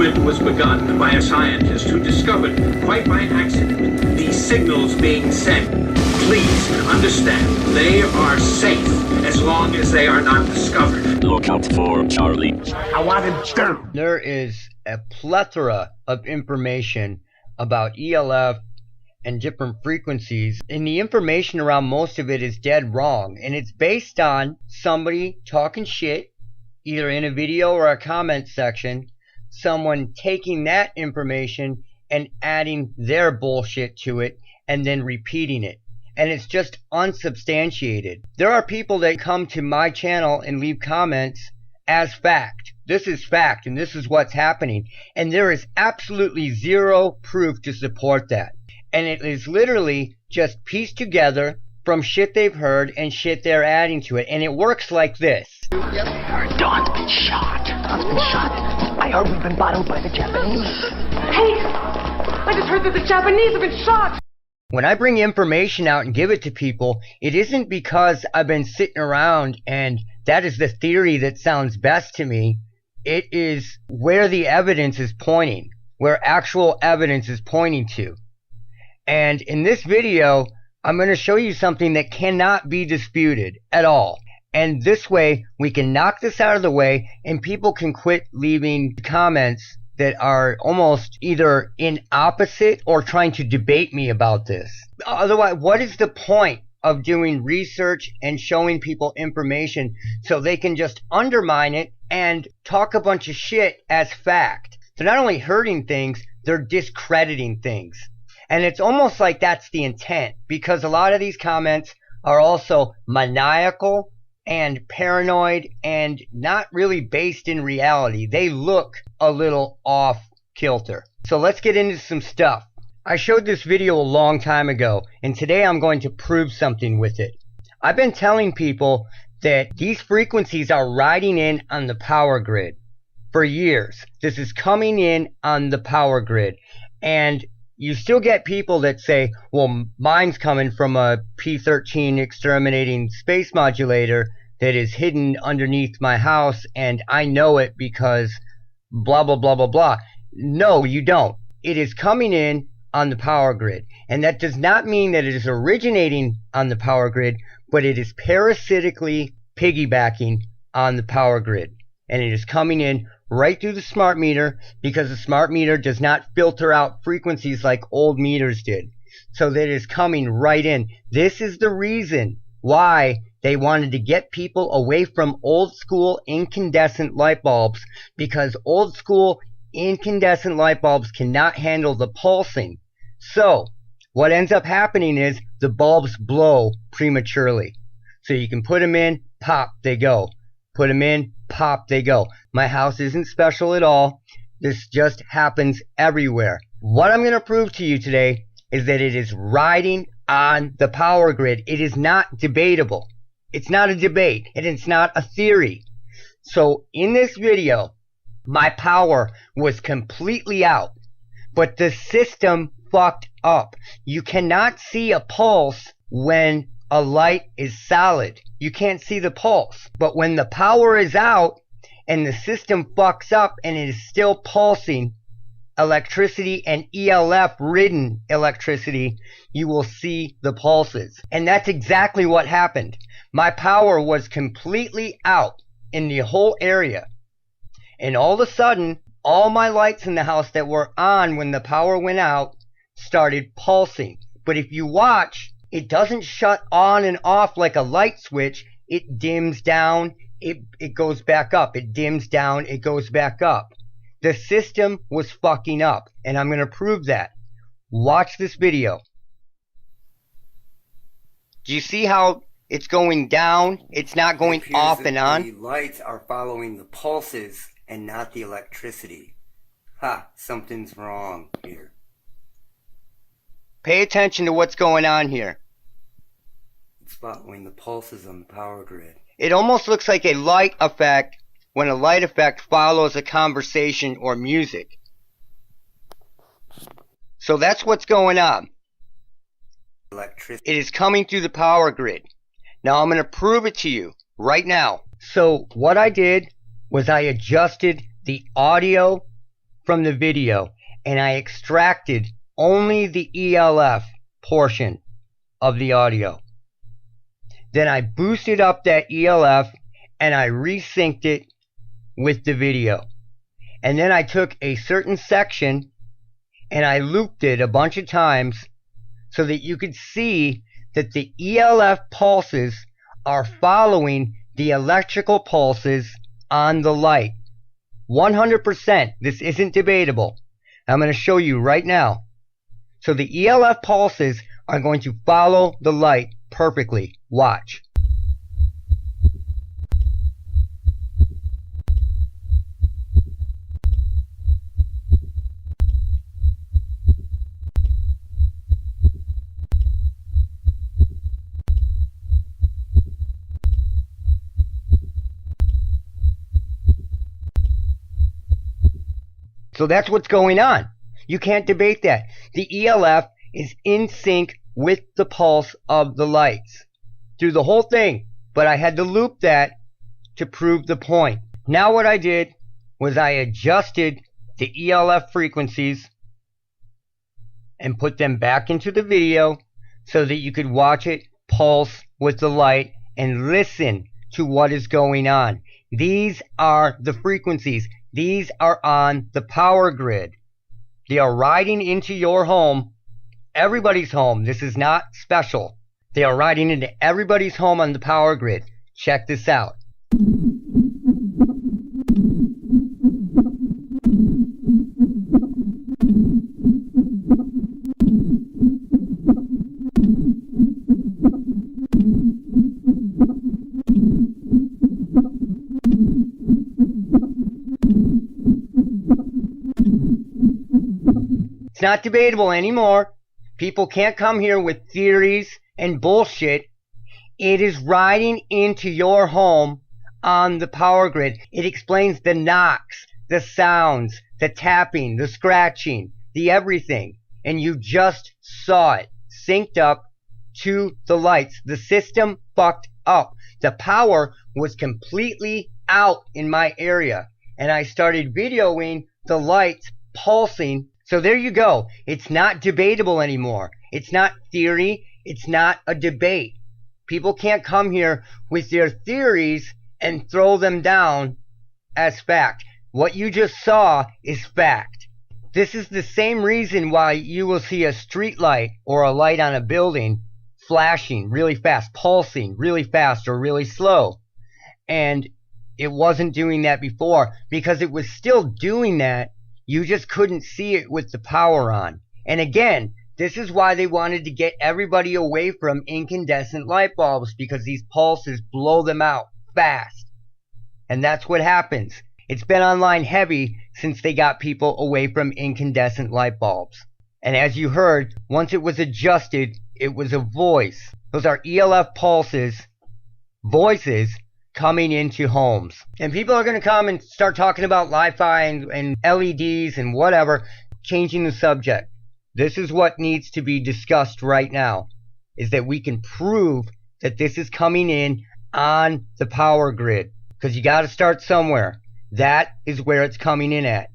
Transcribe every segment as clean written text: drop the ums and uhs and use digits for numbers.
experiment was begun by a scientist who discovered, quite by accident, these signals being sent. Please understand, they are safe as long as they are not discovered. Look out for Charlie. I want him down. There is a plethora of information about ELF and different frequencies, and the information around most of it is dead wrong, and it's based on somebody talking shit either in a video or a comment section, someone taking that information and adding their bullshit to it and then repeating it, and it's just unsubstantiated. There are people that come to my channel and leave comments as fact. This is fact and this is what's happening, and there is absolutely zero proof to support that. And it is literally just pieced together from shit they've heard and shit they're adding to it. And it works like this. Dawn's been shot. Dawn's been shot. I heard we've been bottled by the Japanese. Hey! I just heard that the Japanese have been shot! When I bring information out and give it to people, it isn't because I've been sitting around and that is the theory that sounds best to me. It is where the evidence is pointing, where actual evidence is pointing to. And in this video, I'm going to show you something that cannot be disputed at all. And this way, we can knock this out of the way and people can quit leaving comments that are almost either in opposite or trying to debate me about this. Otherwise, what is the point of doing research and showing people information so they can just undermine it and talk a bunch of shit as fact? They're not only hurting things, they're discrediting things. And it's almost like that's the intent, because a lot of these comments are also maniacal and paranoid and not really based in reality. They look a little off kilter. So let's get into some stuff. I showed this video a long time ago, and today I'm going to prove something with it. I've been telling people that these frequencies are riding in on the power grid for years. This is coming in on the power grid. And you still get people that say, well, mine's coming from a P-13 exterminating space modulator that is hidden underneath my house, and I know it because blah, blah, blah, blah, blah. No, you don't. It is coming in on the power grid. And that does not mean that it is originating on the power grid, but it is parasitically piggybacking on the power grid. And it is coming in right through the smart meter, because the smart meter does not filter out frequencies like old meters did. So that is coming right in. This is the reason why they wanted to get people away from old school incandescent light bulbs, because old school incandescent light bulbs cannot handle the pulsing. So what ends up happening is the bulbs blow prematurely. So you can put them in, pop, they go. Put them in, pop, they go. My house isn't special at all. This just happens everywhere. What I'm going to prove to you today is that it is riding on the power grid. It is not debatable. It's not a debate, and it's not a theory. So in this video, my power was completely out, but the system fucked up. You cannot see a pulse when a light is solid. You can't see the pulse. But when the power is out and the system fucks up and it is still pulsing electricity and ELF ridden electricity, you will see the pulses. And that's exactly what happened. My power was completely out in the whole area. And all of a sudden, all my lights in the house that were on when the power went out started pulsing. But if you watch, it doesn't shut on and off like a light switch. It dims down, it goes back up. It dims down, it goes back up. The system was fucking up, and I'm going to prove that. Watch this video. Do you see how it's going down? It's not going off and on. The lights are following the pulses and not the electricity. Ha, something's wrong here. Pay attention to what's going on here. It's following the pulses on the power grid. It almost looks like a light effect when a light effect follows a conversation or music. So that's what's going on. Electricity. It is coming through the power grid. Now I'm going to prove it to you right now. So what I did was I adjusted the audio from the video and I extracted only the ELF portion of the audio. Then I boosted up that ELF and I resynced it with the video. And then I took a certain section and I looped it a bunch of times so that you could see that the ELF pulses are following the electrical pulses on the light. 100%. This isn't debatable. I'm going to show you right now. So the ELF pulses are going to follow the light perfectly. Watch. So that's what's going on. You can't debate that. The ELF is in sync with the pulse of the lights through the whole thing, but I had to loop that to prove the point. Now what I did was I adjusted the ELF frequencies and put them back into the video so that you could watch it pulse with the light and listen to what is going on. These are the frequencies. These are on the power grid. They are riding into your home, everybody's home. This is not special. They are riding into everybody's home on the power grid. Check this out. It's not debatable anymore. People can't come here with theories and bullshit. It is riding into your home on the power grid. It explains the knocks, the sounds, the tapping, the scratching, the everything. And you just saw it synced up to the lights. The system fucked up. The power was completely out in my area. And I started videoing the lights pulsing. So there you go. It's not debatable anymore. It's not theory. It's not a debate. People can't come here with their theories and throw them down as fact. What you just saw is fact. This is the same reason why you will see a street light or a light on a building flashing really fast, pulsing really fast or really slow. And it wasn't doing that before because it was still doing that. You just couldn't see it with the power on. And again, this is why they wanted to get everybody away from incandescent light bulbs, because these pulses blow them out fast. And that's what happens. It's been online heavy since they got people away from incandescent light bulbs. And as you heard, once it was adjusted, it was a voice. Those are ELF pulses, voices, coming into homes. And people are going to come and start talking about Li-Fi and LEDs and whatever, changing the subject. This is what needs to be discussed right now, is that we can prove that this is coming in on the power grid. Because you got to start somewhere. That is where it's coming in at.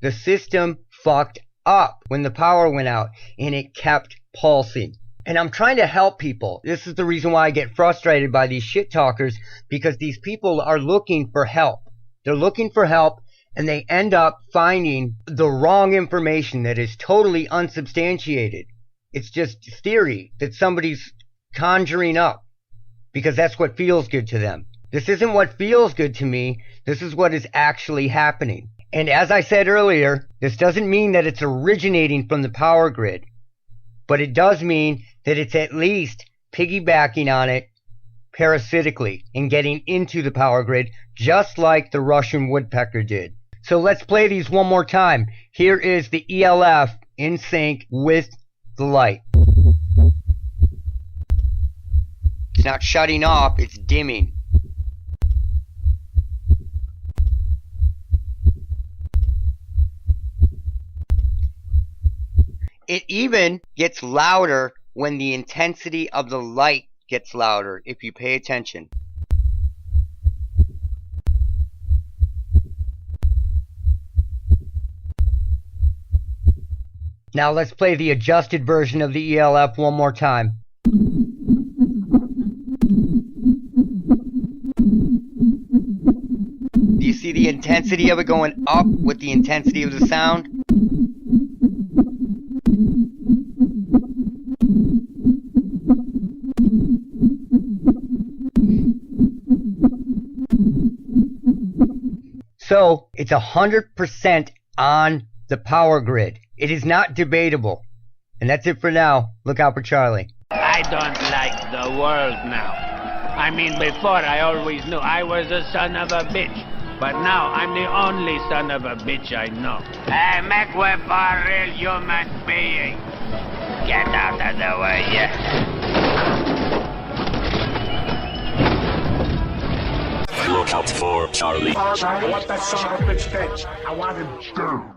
The system fucked up when the power went out, and it kept pulsing. And I'm trying to help people. This is the reason why I get frustrated by these shit talkers, because these people are looking for help. They're looking for help, and they end up finding the wrong information that is totally unsubstantiated. It's just theory that somebody's conjuring up because that's what feels good to them. This isn't what feels good to me. This is what is actually happening. And as I said earlier, this doesn't mean that it's originating from the power grid. But it does mean that it's at least piggybacking on it parasitically and getting into the power grid, just like the Russian woodpecker did. So let's play these one more time. Here is the ELF in sync with the light. It's not shutting off, it's dimming. It even gets louder when the intensity of the light gets louder, if you pay attention. Now let's play the adjusted version of the ELF one more time. Do you see the intensity of it going up with the intensity of the sound? So, it's 100% on the power grid. It is not debatable. And that's it for now. Look out for Charlie. I don't like the world now. I mean, before I always knew I was a son of a bitch. But now I'm the only son of a bitch I know. Hey, make way for a real human being. Get out of the way, yeah. Look out for Charlie. I want that son of a bitch dead. I want him dead.